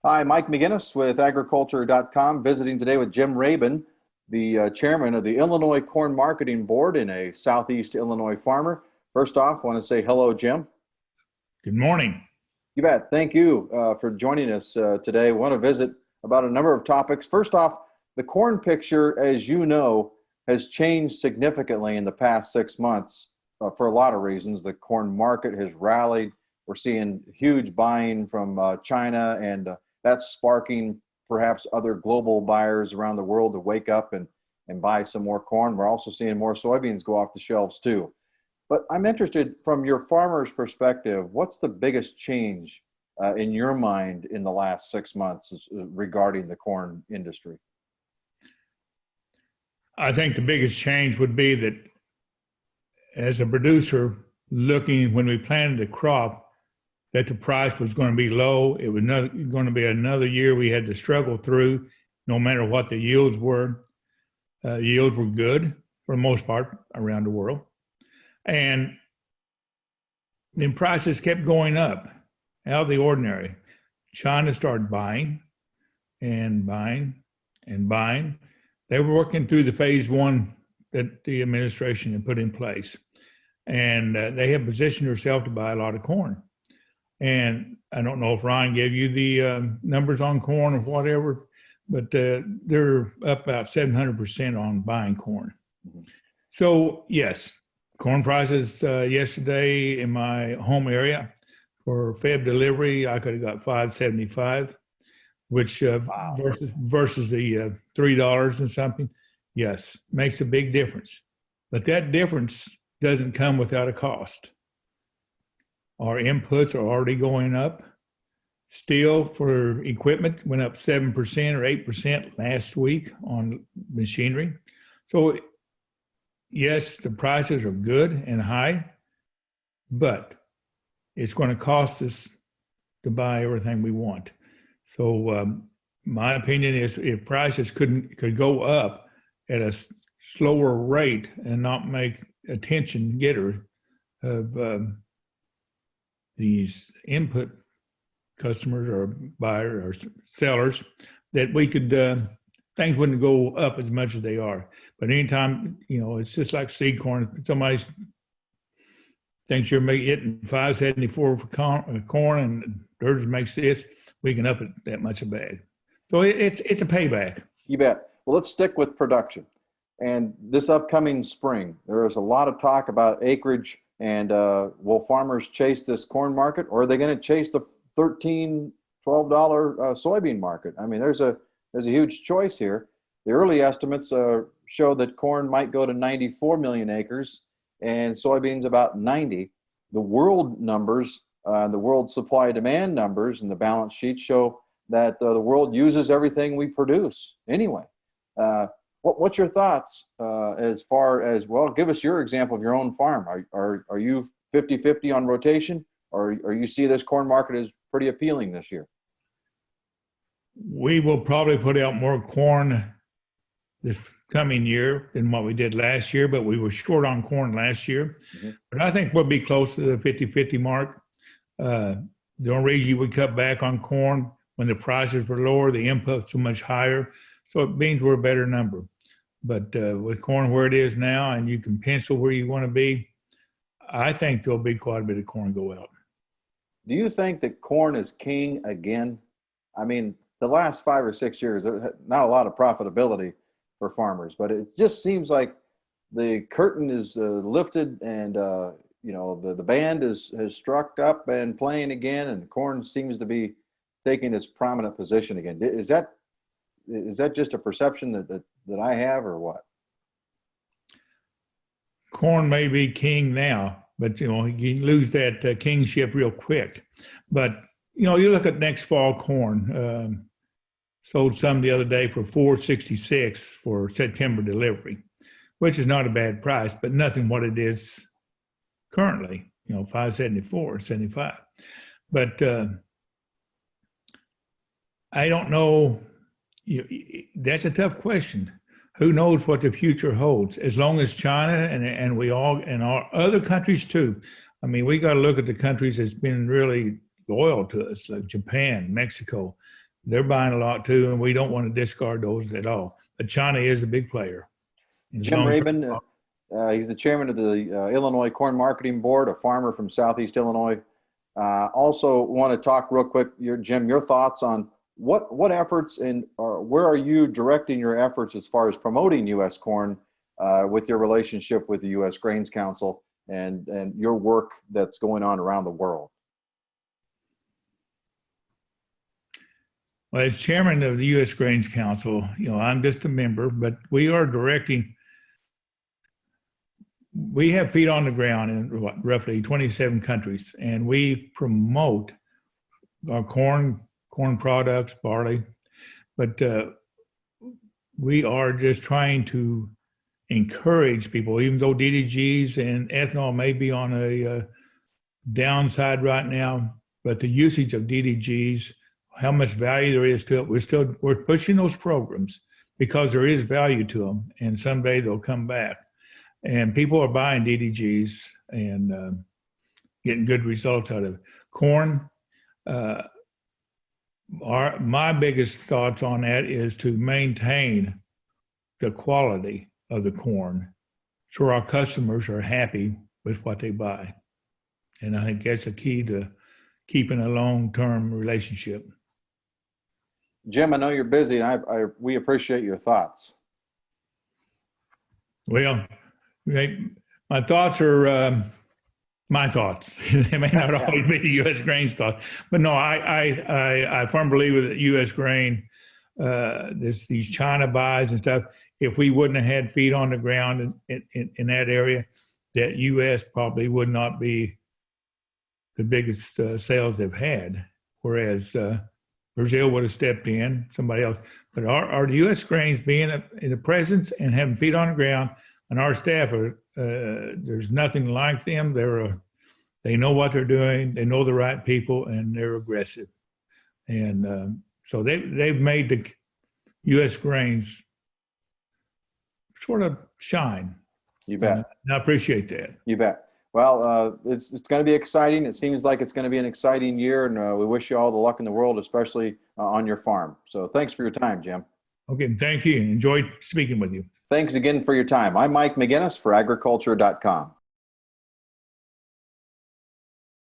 Hi, Mike McGinnis with agriculture.com, visiting today with Jim Raben, the chairman of the Illinois Corn Marketing Board and a Southeast Illinois farmer. First off, I want to say hello, Jim. Good morning. You bet. Thank you for joining us today. I want to visit about a number of topics. First off, the corn picture, as you know, has changed significantly in the past 6 months for a lot of reasons. The corn market has rallied. We're seeing huge buying from China, and that's sparking perhaps other global buyers around the world to wake up and buy some more corn. We're also seeing more soybeans go off the shelves too. But I'm interested from your farmer's perspective, what's the biggest change in your mind in the last 6 months regarding the corn industry? I think the biggest change would be that as a producer looking when we planted the crop, that the price was going to be low. It was going to be another year we had to struggle through, no matter what the yields were. Yields were good for the most part around the world. And then prices kept going up out of the ordinary. China started buying and buying and buying. They were working through the phase one that the administration had put in place. And they have positioned themselves to buy a lot of corn. And I don't know if Ryan gave you the numbers on corn or whatever, but they're up about 700% on buying corn. Mm-hmm. So yes, corn prices yesterday in my home area for Feb delivery, I could have got $5.75, which wow. versus the $3 and something. Yes, makes a big difference. But that difference doesn't come without a cost. Our inputs are already going up. Steel for equipment went up 7% or 8% last week on machinery. So yes, the prices are good and high, but it's going to cost us to buy everything we want. So my opinion is if prices could go up at a slower rate and not make attention getter of these input customers or buyers or sellers, that we could, things wouldn't go up as much as they are. But anytime, it's just like seed corn. Somebody thinks you're getting $5.74 for corn and theirs makes this, we can up it that much a bag. So it's a payback. You bet. Well, let's stick with production. And this upcoming spring, there is a lot of talk about acreage. And will farmers chase this corn market, or are they going to chase the $13, $12 soybean market? I mean, there's a huge choice here. The early estimates show that corn might go to 94 million acres and soybeans about 90. The world numbers, the world supply demand numbers and the balance sheet show that the world uses everything we produce anyway. What's your thoughts as far as, well, give us your example of your own farm. Are you 50-50 on rotation, or you see this corn market as pretty appealing this year? We will probably put out more corn this coming year than what we did last year, but we were short on corn last year. Mm-hmm. But I think we'll be close to the 50-50 mark. The only reason we cut back on corn when the prices were lower, the inputs were much higher, so it means we're a better number. But with corn where it is now, and you can pencil where you want to be, I think there'll be quite a bit of corn go out. Do you think that corn is king again? I mean, the last 5 or 6 years, there's not a lot of profitability for farmers, but it just seems like the curtain is lifted, and the band has struck up and playing again, and corn seems to be taking its prominent position again. Is that just a perception that I have, or what? Corn may be king now, but you lose that kingship real quick. But you look at next fall corn. Sold some the other day for $4.66 for September delivery, which is not a bad price, but nothing what it is currently. $5.74, $5.75. But I don't know. That's a tough question. Who knows what the future holds? As long as China and we all and our other countries too. I mean, we got to look at the countries that's been really loyal to us, like Japan, Mexico. they're buying a lot too, and we don't want to discard those at all. But China is a big player. Jim Raben, he's the chairman of the Illinois Corn Marketing Board, a farmer from Southeast Illinois. Also want to talk real quick, Jim, your thoughts on what efforts or where are you directing your efforts as far as promoting U.S. corn with your relationship with the U.S. Grains Council and your work that's going on around the world? Well, as chairman of the U.S. Grains Council, I'm just a member, but we are directing. We have feet on the ground in roughly 27 countries, and we promote our corn products, barley, but we are just trying to encourage people, even though DDGs and ethanol may be on a downside right now, but the usage of DDGs, how much value there is to it, we're pushing those programs because there is value to them, and someday they'll come back. And people are buying DDGs and getting good results out of it. Corn, my biggest thoughts on that is to maintain the quality of the corn so our customers are happy with what they buy. And I think that's the key to keeping a long-term relationship. Jim, I know you're busy, and we appreciate your thoughts. Well, my thoughts are my thoughts. They may not always be the U.S. Grain's thoughts, but no, I firmly believe that U.S. Grain, these China buys and stuff. If we wouldn't have had feet on the ground in that area, that U.S. probably would not be the biggest sales they've had. Whereas Brazil would have stepped in, somebody else. But our U.S. Grains being in the presence and having feet on the ground, and our staff there's nothing like them. They know what they're doing. They know the right people, and they're aggressive. And so they've made the U.S. Grains sort of shine. You bet. And I appreciate that. You bet. Well, it's going to be exciting. It seems like it's going to be an exciting year, and we wish you all the luck in the world, especially on your farm. So thanks for your time, Jim. Okay, thank you. Enjoyed speaking with you. Thanks again for your time. I'm Mike McGinnis for agriculture.com.